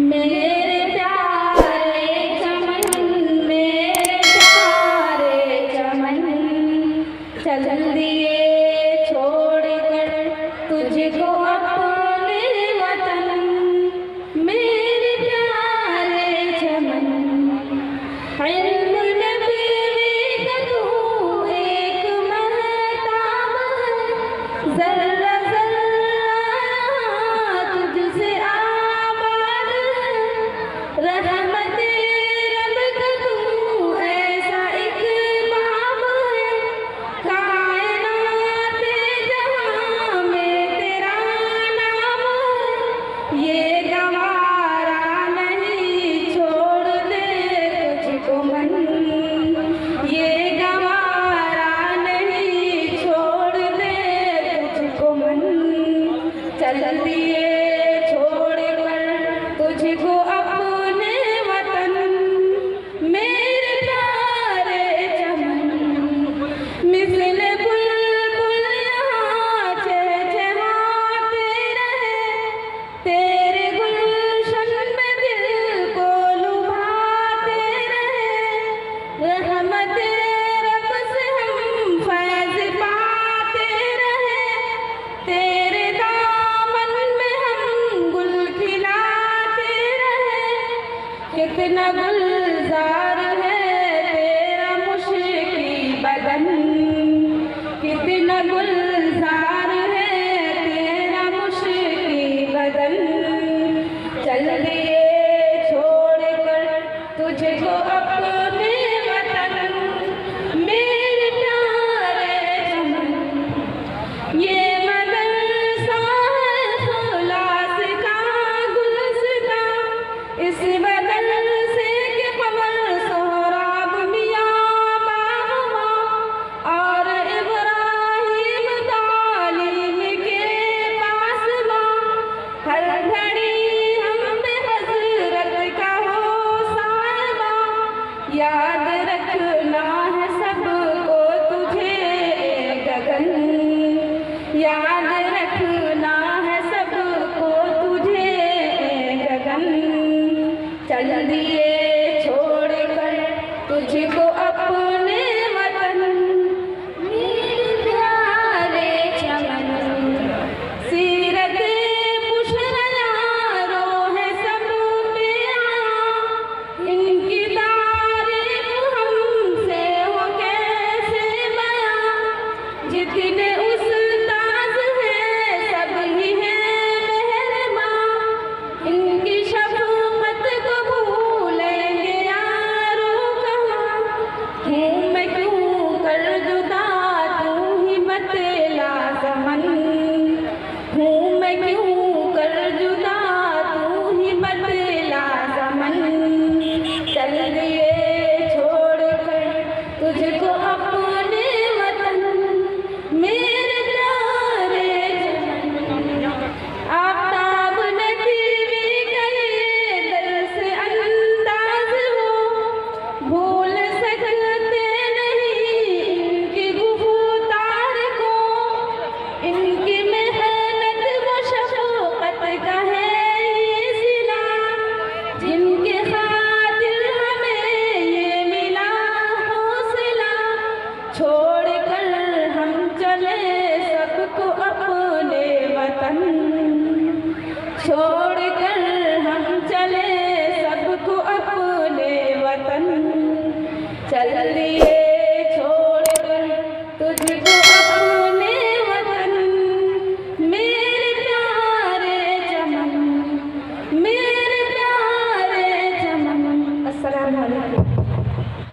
मेरे प्यारे चमन, मेरे प्यारे चमन, चल दिए छोड़कर तुझको अपने वतन। मेरे प्यारे चमन, इल्म नबी का तू एक महताब है, ज़र्रा ज़र्रा तुझसे आबाद है। रहमते रब का तू ऐसा एक बाब है, कायनाते जहां में तेरा नाम है। ये गवारा नहीं छोड़ दे तुझको मन, ये गवारा नहीं छोड़ दे तुझको मन। चल दिए छोड़कर तुझको अपने वतन। मेरे प्यारे चमन, मिसले बुलबुल यहाँ चहचहाते रहे, तेरे गुलशन में दिल को लुभाते रहे। रहमते रब से हम फैज़ पाते रहे, तेरे दामन में हम गुल खिलाते रहे। कितना गुलजार है तेरा मुश्किल बदन, कितना गुलजार है तेरा मुश्किल बदन। चल दिए छोड़कर तुझको अपने वतन। मेरे प्यारे चमन, ये मदरसा है खुलास का गुलसिता, इस